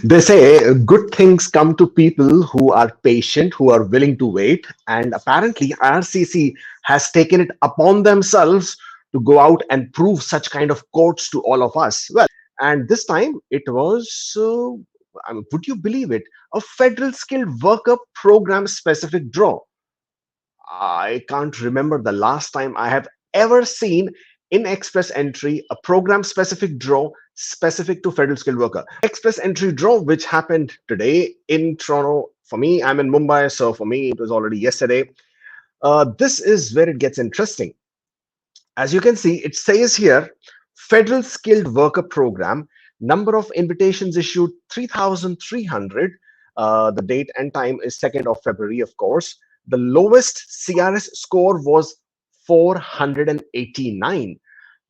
They say good things come to people who are patient, who are willing to wait. And apparently, IRCC has taken it upon themselves to go out and prove such kind of quotes to all of us. Well, and this time it was, would you believe it, a federal skilled worker program specific draw. I can't remember the last time I have ever seen in Express Entry a program specific draw specific to federal skilled worker. Express Entry draw, which happened today in Toronto. For me, I'm in Mumbai, so for me, it was already yesterday. This is where it gets interesting. As you can see, it says here federal skilled worker program, number of invitations issued 3,300. The date and time is 2nd of February, of course. The lowest CRS score was 489.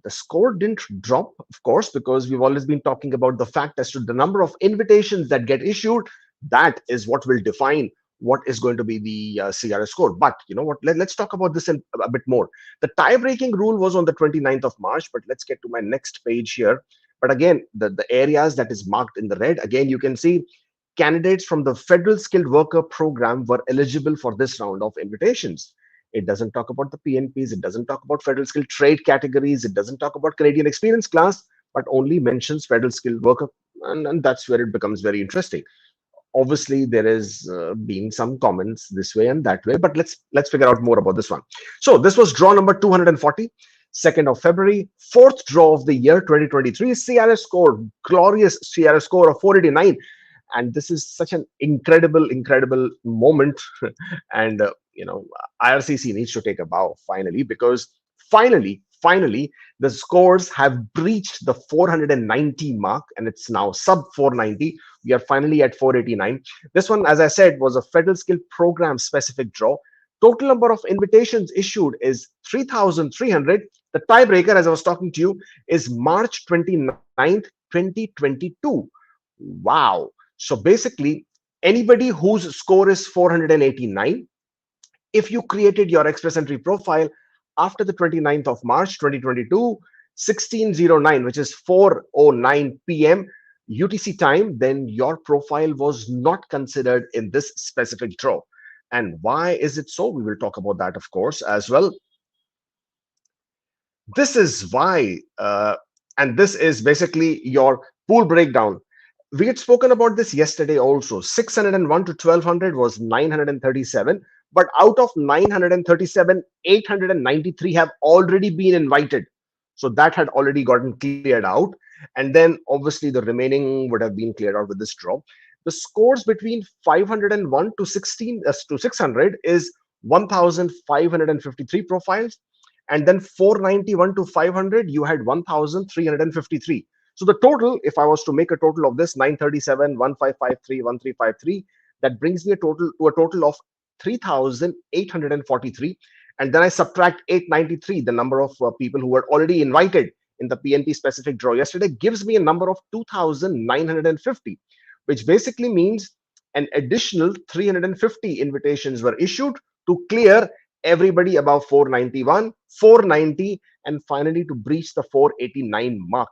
The score didn't drop, of course, because we've always been talking about the fact as to the number of invitations that get issued. That is what will define what is going to be the CRS score. But you know what? Let's talk about this in a bit more. The tie-breaking rule was on the 29th of March, but let's get to my next page here. But again, the areas that is marked in the red, again, you can see candidates from the Federal Skilled Worker Program were eligible for this round of invitations. It doesn't talk about the PNPs. It doesn't talk about federal skilled trade categories. It doesn't talk about Canadian experience class, but only mentions federal skilled worker. And that's where it becomes very interesting. Obviously, there is been some comments this way and that way, but let's figure out more about this one. So this was draw number 240, 2nd of February, fourth draw of the year 2023. CRS score, glorious CRS score of 489. And this is such an incredible moment. And IRCC needs to take a bow finally, because finally the scores have breached the 490 mark, and it's now sub 490. We are finally at 489. This one, as I said, was a federal skill program specific draw. Total number of invitations issued is 3,300. The tiebreaker, as I was talking to you, is March 29th, 2022. Wow. So basically, anybody whose score is 489, if you created your Express Entry profile after the 29th of March 2022, 1609, which is 4:09 p.m. UTC time, then your profile was not considered in this specific draw. And why is it so? We will talk about that, of course, as well. This is why, and this is basically your pool breakdown. We had spoken about this yesterday also. 601 to 1200 was 937, but out of 937, 893 have already been invited. So that had already gotten cleared out. And then obviously the remaining would have been cleared out with this drop. The scores between 501 to 16 to 600 is 1,553 profiles. And then 491 to 500, you had 1,353. So the total, if I was to make a total of this, 937, 1553, 1353, that brings me to a total of 3,843. And then I subtract 893, the number of people who were already invited in the PNP specific draw yesterday, gives me a number of 2,950, which basically means an additional 350 invitations were issued to clear everybody above 491, 490, and finally to breach the 489 mark.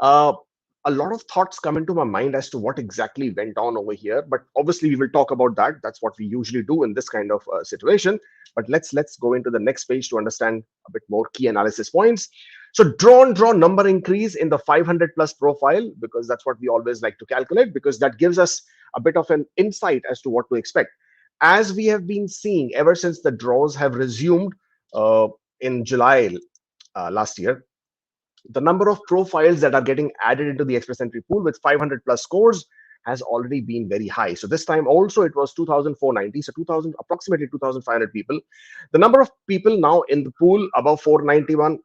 A lot of thoughts come into my mind as to what exactly went on over here, but obviously we will talk about that. That's what we usually do in this kind of situation. But let's go into the next page to understand a bit more key analysis points. So draw number increase in the 500 plus profile, because that's what we always like to calculate, because that gives us a bit of an insight as to what to expect. As we have been seeing ever since the draws have resumed in July last year, the number of profiles that are getting added into the Express Entry pool with 500 plus scores has already been very high. So this time also it was 2,490, so approximately 2,500 people. The number of people now in the pool above 491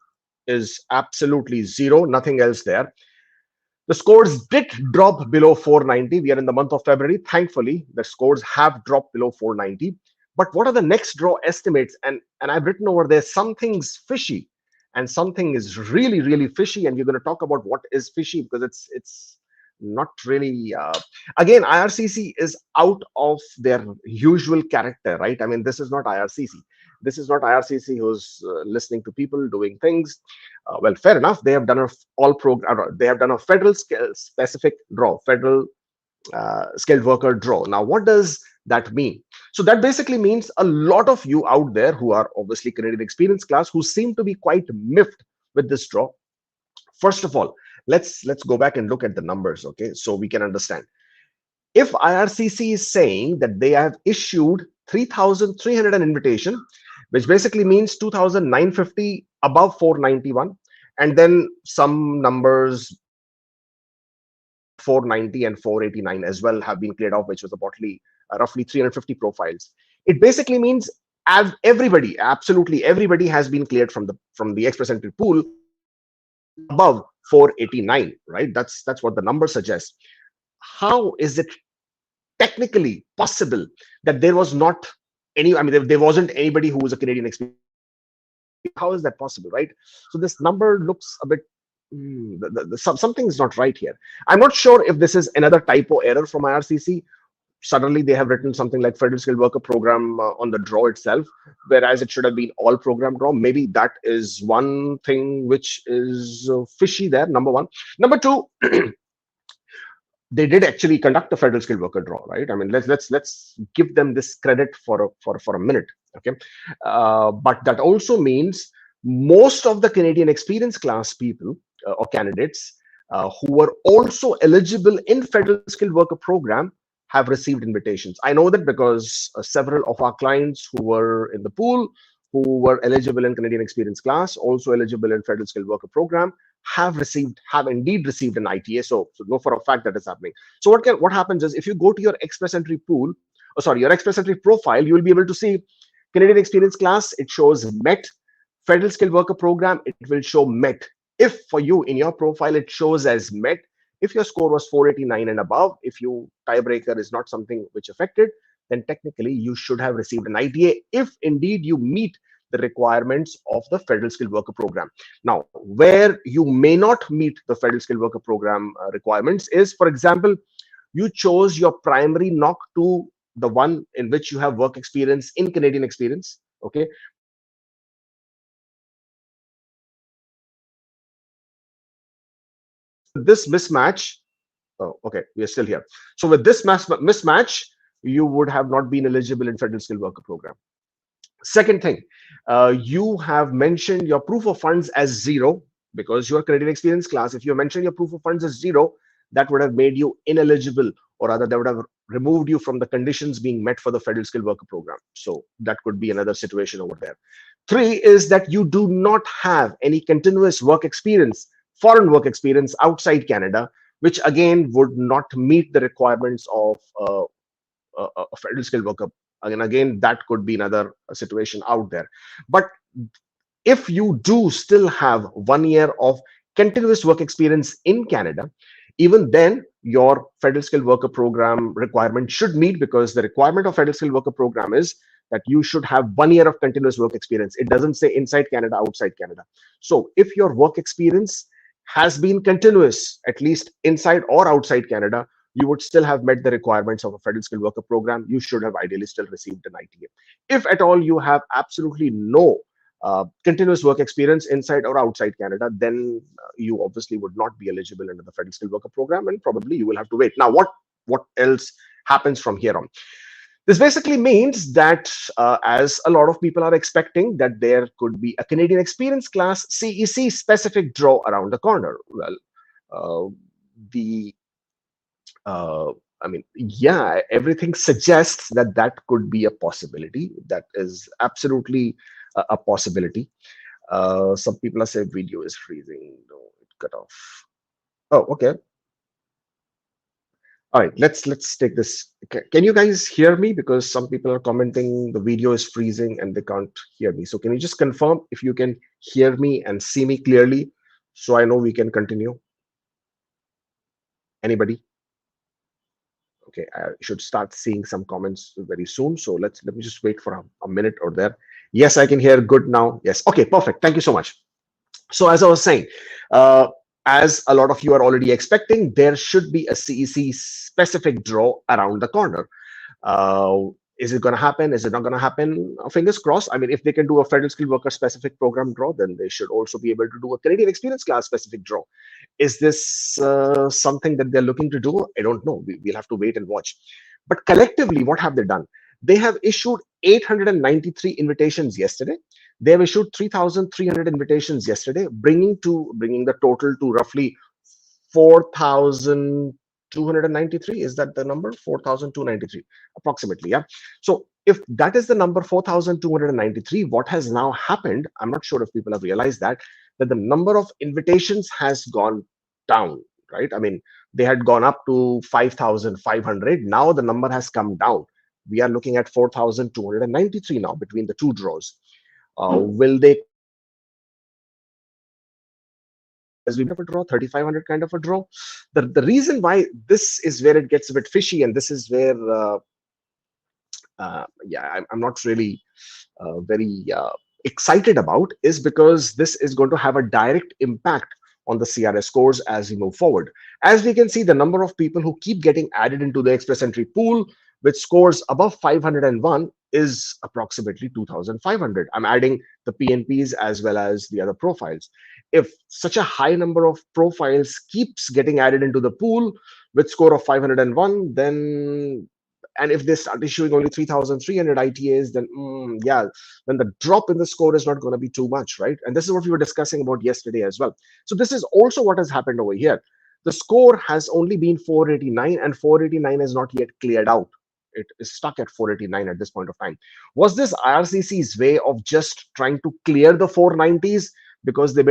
is absolutely zero, nothing else there. The scores did drop below 490. We are in the month of February. Thankfully, the scores have dropped below 490. But what are the next draw estimates? And I've written over there, something's fishy. And something is really fishy, and we're going to talk about what is fishy, because it's not really. Again, IRCC is out of their usual character, right? I mean, this is not IRCC. This is not IRCC who's listening to people doing things. Well, fair enough. They have done a all program. They have done a federal scale specific draw, federal skilled worker draw. Now, what does that mean? So that basically means a lot of you out there who are obviously Canadian experience class who seem to be quite miffed with this draw. First of all, let's go back and look at the numbers, okay, so we can understand. If IRCC is saying that they have issued 3,300 an invitation, which basically means 2,950 above 491, and then some numbers 490 and 489 as well have been cleared off, which was about roughly 350 profiles. It basically means everybody, absolutely everybody, has been cleared from the express entry pool above 489, right? That's what the number suggests. How is it technically possible that there was not any, I mean, there wasn't anybody who was a Canadian experience? How is that possible, right? So this number looks a bit, something's not right here. I'm not sure if this is another typo error from IRCC. Suddenly they have written something like federal skilled worker program on the draw itself, whereas it should have been all program draw. Maybe that is one thing which is fishy there, number one. Number two, they did actually conduct a federal skilled worker draw, right? I mean, let's give them this credit for a minute, okay? But that also means most of the Canadian experience class people or candidates who were also eligible in federal skilled worker program have received invitations. I know that because several of our clients who were in the pool, who were eligible in Canadian experience class, also eligible in federal skilled worker program, have indeed received an ITA. So know for a fact that is happening. So what happens is, if you go to your express entry pool, your express entry profile, you will be able to see Canadian experience class. It shows met. Federal skilled worker program, it will show met. If for you in your profile it shows as met, if your score was 489 and above, if your tiebreaker is not something which affected, then technically you should have received an ITA if indeed you meet the requirements of the federal skilled worker program. Now, where you may not meet the federal skilled worker program requirements is, for example, you chose your primary knock to the one in which you have work experience in Canadian experience, okay? This mismatch, oh, okay, we are still here. So with this mismatch, you would have not been eligible in federal skilled worker program. Second thing, you have mentioned your proof of funds as 0 because you are Canadian experience class. If you mentioned your proof of funds as 0, that would have made you ineligible, or rather that would have removed you from the conditions being met for the federal skilled worker program. So that could be another situation over there. 3 is that you do not have any continuous work experience, foreign work experience outside Canada, which again would not meet the requirements of a federal skilled worker. Again, that could be another situation out there. But if you do still have 1 year of continuous work experience in Canada, even then your federal skilled worker program requirement should meet, because the requirement of federal skilled worker program is that you should have 1 year of continuous work experience. It doesn't say inside Canada, outside Canada. So if your work experience has been continuous, at least inside or outside Canada, you would still have met the requirements of a federal skilled worker program. You should have ideally still received an ITA. If at all you have absolutely no continuous work experience inside or outside Canada, then you obviously would not be eligible under the federal skilled worker program, and probably you will have to wait. Now, what else happens from here on? This basically means that as a lot of people are expecting that there could be a Canadian experience class CEC specific draw around the corner. Well, I mean, yeah, everything suggests that that could be a possibility. That is absolutely a possibility. Some people are saying video is freezing. No, it cut off. Oh, okay. All right, let's take this. Can you guys hear me? Because some people are commenting the video is freezing and they can't hear me. So can you just confirm if you can hear me and see me clearly, so I know we can continue? Anybody? Okay, I should start seeing some comments very soon. So let me just wait for a minute or there. Yes, I can hear good now. Yes. Okay, perfect. Thank you so much. So as I was saying, as a lot of you are already expecting, there should be a CEC specific draw around the corner. Uh, is it going to happen? Is it not going to happen? Fingers crossed. I mean, if they can do a federal skilled worker specific program draw, then they should also be able to do a Canadian experience class specific draw. Is this something that they're looking to do? I don't know. We'll have to wait and watch. But collectively, what have they done? They have issued 893 invitations yesterday. They have issued 3,300 invitations yesterday, bringing the total to roughly 4,293. Is that the number? 4,293 approximately. Yeah. So if that is the number 4,293, what has now happened? I'm not sure if people have realized that the number of invitations has gone down, right? I mean, they had gone up to 5,500. Now the number has come down. We are looking at 4,293 now between the two draws. Will they as we of a draw, 3,500 kind of a draw? The reason why this is where it gets a bit fishy, and this is where yeah, I'm not really very excited about, is because this is going to have a direct impact on the CRS scores as we move forward. As we can see, the number of people who keep getting added into the express entry pool with scores above 501 is approximately 2,500. I'm adding the PNPs as well as the other profiles. If such a high number of profiles keeps getting added into the pool with score of 501, then, and if they start issuing only 3,300 ITAs, then yeah, then the drop in the score is not going to be too much, right? And this is what we were discussing about yesterday as well. So this is also what has happened over here. The score has only been 489, and 489 is not yet cleared out. It is stuck at 489 at this point of time. Was this IRCC's way of just trying to clear the 490s because they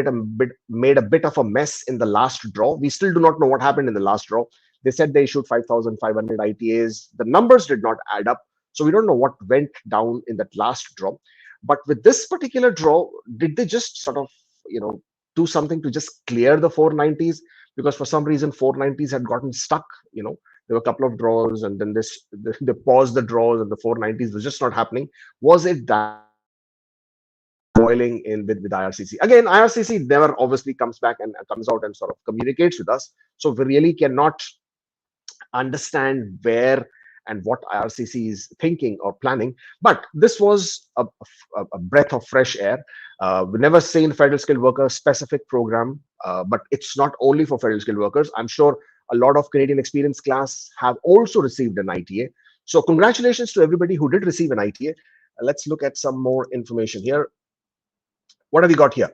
made a bit of a mess in the last draw? We still do not know what happened in the last draw. They said they issued 5,500 ITAs. The numbers did not add up. So we don't know what went down in that last draw. But with this particular draw, did they just sort of, do something to just clear the 490s? Because for some reason, 490s had gotten stuck. There were a couple of draws, and then they paused the draws, and the 490s was just not happening. Was it that boiling in with IRCC? Again, IRCC never obviously comes back and comes out and sort of communicates with us. So we really cannot understand where and what IRCC is thinking or planning. But this was a breath of fresh air. We never seen federal skilled worker specific program, but it's not only for federal skilled workers. I'm sure a lot of Canadian experience class have also received an ITA. So congratulations to everybody who did receive an ITA. Let's look at some more information here. What have we got here?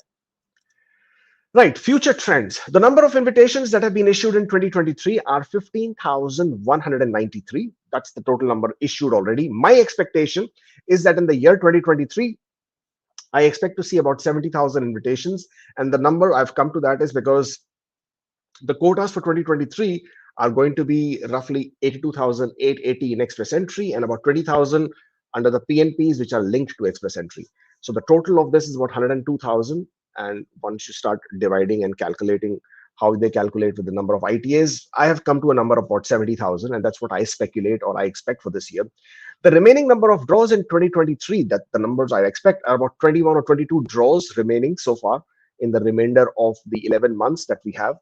Right, future trends. The number of invitations that have been issued in 2023 are 15,193. That's the total number issued already. My expectation is that in the year 2023, I expect to see about 70,000 invitations. And the number I've come to that is because the quotas for 2023 are going to be roughly 82,880 in express entry and about 20,000 under the PNPs, which are linked to express entry. So the total of this is about 102,000. And once you start dividing and calculating how they calculate with the number of ITAs, I have come to a number of about 70,000, and that's what I speculate or I expect for this year. The remaining number of draws in 2023, that the numbers I expect are about 21 or 22 draws remaining so far in the remainder of the 11 months that we have.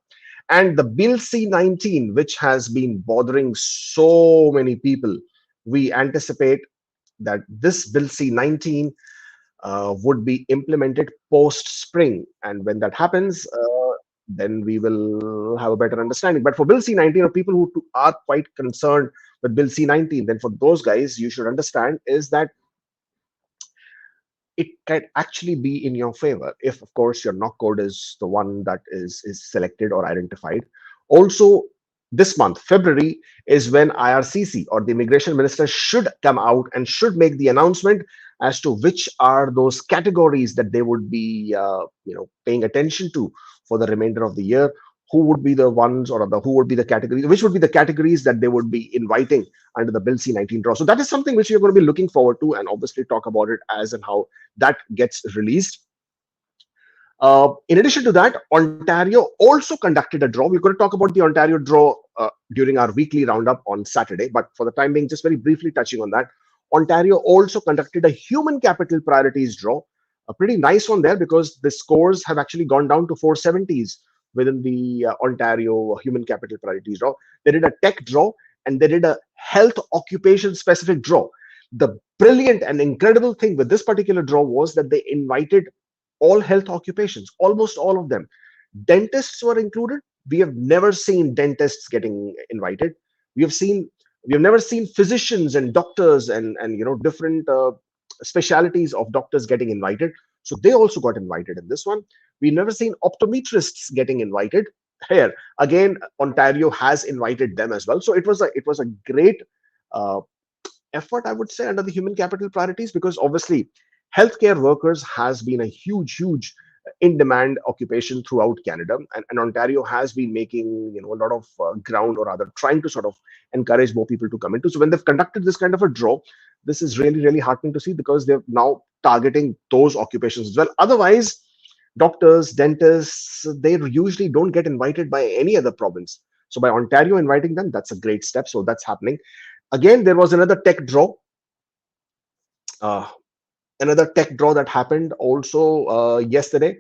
And the Bill C-19, which has been bothering so many people, we anticipate that this Bill C-19 would be implemented post-spring. And when that happens, then we will have a better understanding. But for Bill C-19, or people who are quite concerned with Bill C-19, then for those guys, you should understand is that it can actually be in your favor if, of course, your knock code is the one that is selected or identified. Also, this month, February, is when IRCC or the immigration minister should come out and should make the announcement as to which are those categories that they would be paying attention to for the remainder of the year. Who would be the ones, or who would be the categories, which would be the categories that they would be inviting under the Bill C-19 draw. So that is something which we are going to be looking forward to, and obviously talk about it as and how that gets released. In addition to that, Ontario also conducted a draw. We're going to talk about the Ontario draw during our weekly roundup on Saturday, but for the time being, just very briefly touching on that, Ontario also conducted a human capital priorities draw, a pretty nice one there, because the scores have actually gone down to 470s within the Ontario Human Capital Priorities draw. They did a tech draw and they did a health occupation specific draw. The brilliant and incredible thing with this particular draw was that they invited all health occupations, almost all of them. Dentists were included. We have never seen dentists getting invited. We have seen we have never seen physicians and doctors and different specialities of doctors getting invited. So they also got invited in this one. We've never seen optometrists getting invited. Here again, Ontario has invited them as well. So it was a great uh, effort, I would say, under the human capital priorities, because obviously healthcare workers has been a huge in demand occupation throughout Canada, and Ontario has been making a lot of ground, or rather trying to sort of encourage more people to come into. So when they've conducted this kind of a draw, this is really heartening to see, because they're now targeting those occupations as well. Otherwise, doctors, dentists, they usually don't get invited by any other province. So by Ontario inviting them, that's a great step. So that's happening. Again, there was uh, another tech draw that happened also yesterday,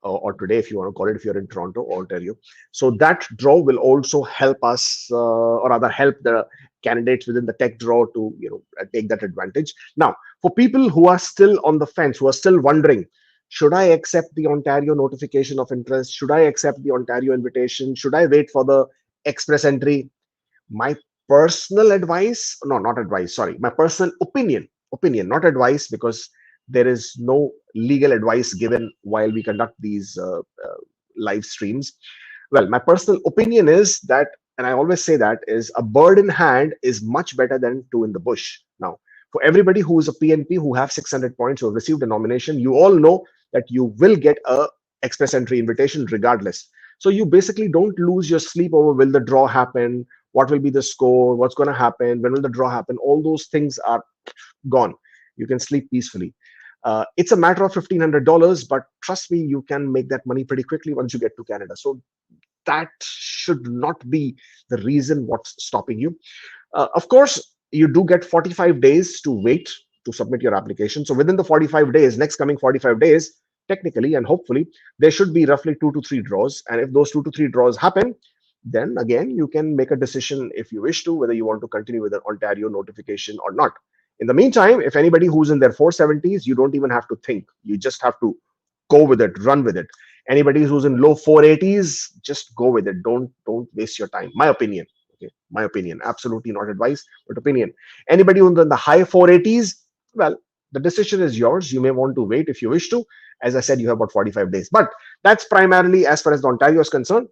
or today, if you want to call it, if you're in Toronto or Ontario. So that draw will also help us, or rather help the candidates within the tech draw to take that advantage. Now, for people who are still on the fence, who are still wondering, should I accept the Ontario notification of interest? Should I accept the Ontario invitation? Should I wait for the express entry? My personal advice, no, not advice, sorry, my personal opinion, not advice, because there is no legal advice given while we conduct these live streams. Well, my personal opinion is that, and I always say that, is a bird in hand is much better than two in the bush. Now, for everybody who is a PNP, who have 600 points, who have received a nomination, you all know that you will get a express entry invitation regardless. So you basically don't lose your sleep over, will the draw happen, what will be the score, what's going to happen, when will the draw happen. All those things are gone. You can sleep peacefully. It's a matter of $1,500, but trust me, you can make that money pretty quickly once you get to Canada. So that should not be the reason what's stopping you. Of course, you do get 45 days to wait to submit your application. So within the 45 days, next coming 45 days, technically and hopefully, there should be roughly 2 to 3 draws. And if those 2 to 3 draws happen, then again, you can make a decision, if you wish to, whether you want to continue with an Ontario notification or not. In the meantime, if anybody who's in their 470s, you don't even have to think. You just have to go with it, run with it. Anybody who's in low 480s, just go with it. Don't waste your time. My opinion. Okay, my opinion. Absolutely not advice, but opinion. Anybody who's in the high 480s, well, the decision is yours. You may want to wait if you wish to. As I said, you have about 45 days. But that's primarily as far as the Ontario is concerned.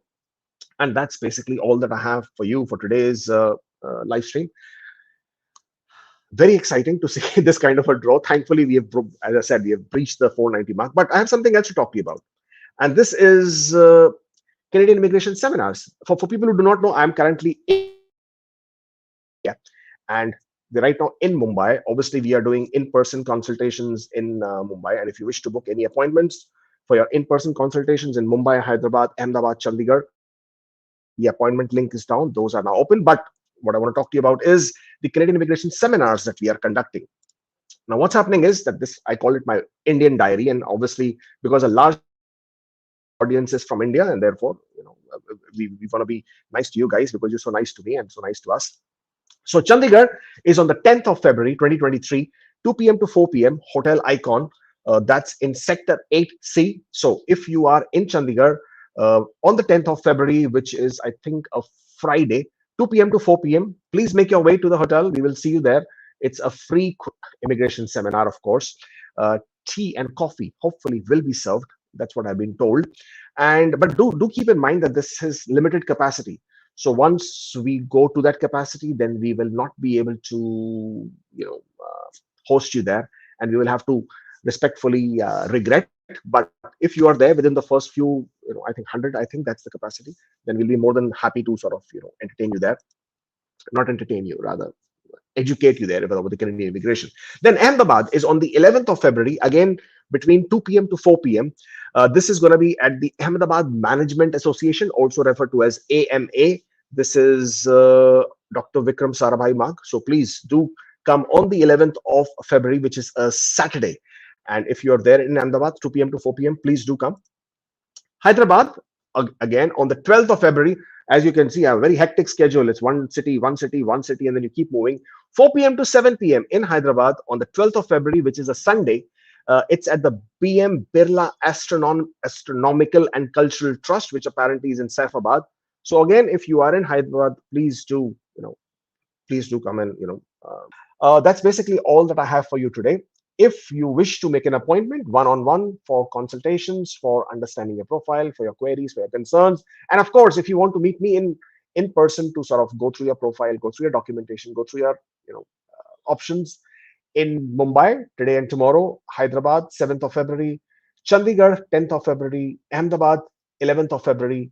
And that's basically all that I have for you for today's live stream. Very exciting to see this kind of a draw. Thankfully, we have, as I said, we have breached the 490 mark. But I have something else to talk to you about. And this is Canadian immigration seminars. For people who do not know, I'm currently in India, and we're right now in Mumbai. Obviously, we are doing in-person consultations in Mumbai. And if you wish to book any appointments for your in-person consultations in Mumbai, Hyderabad, Ahmedabad, Chandigarh, the appointment link is down. Those are now open. But what I want to talk to you about is the Canadian immigration seminars that we are conducting. Now, what's happening is that this, I call it my Indian diary. And obviously, because a large audience is from India, and therefore, we want to be nice to you guys because you're so nice to me and so nice to us. So Chandigarh is on the 10th of February, 2023, 2 p.m. to 4 p.m., Hotel Icon. That's in Sector 8C. So if you are in Chandigarh on the 10th of February, which is, I think, a Friday, 2 p.m. to 4 p.m., please make your way to the hotel. We will see you there. It's a free immigration seminar, of course. Tea and coffee, hopefully, will be served. That's what I've been told. But do keep in mind that this is limited capacity. So once we go to that capacity, then we will not be able to, host you there, and we will have to respectfully regret. But if you are there within the first few, I think 100, I think that's the capacity, then we'll be more than happy to sort of, entertain you there. Not entertain you, rather educate you there about the Canadian immigration. Then Ahmedabad is on the 11th of February, again between 2 p.m. to 4 p.m. This is going to be at the Ahmedabad Management Association, also referred to as AMA. This is Dr. Vikram Sarabhai Marg. So please do come on the 11th of February, which is a Saturday. And if you're there in Ahmedabad, 2 p.m. to 4 p.m., please do come. Hyderabad, again on the 12th of February. As you can see, a very hectic schedule. It's one city, one city, one city, and then you keep moving. 4 p.m. to 7 p.m. in Hyderabad on the 12th of February, which is a Sunday. It's at the BM Birla Astronomical and Cultural Trust, which apparently is in Saifabad. So again, if you are in Hyderabad, please do, please do come and, that's basically all that I have for you today. If you wish to make an appointment one-on-one for consultations, for understanding your profile, for your queries, for your concerns, and of course, if you want to meet me in person to sort of go through your profile, go through your documentation, go through your options in Mumbai today and tomorrow, Hyderabad 7th of February, Chandigarh 10th of February, Ahmedabad 11th of February,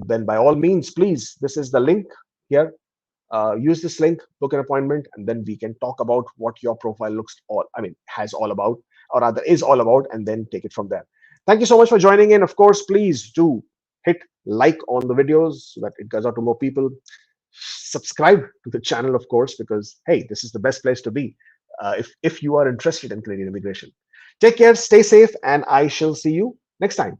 then by all means, please, this is the link here. Use this link, book an appointment, and then we can talk about what your profile has all about, or rather is all about, and then take it from there. Thank you so much for joining in. Of course, please do hit like on the videos so that it goes out to more people. Subscribe to the channel, of course, because hey, this is the best place to be if you are interested in Canadian immigration. Take care, stay safe, and I shall see you next time.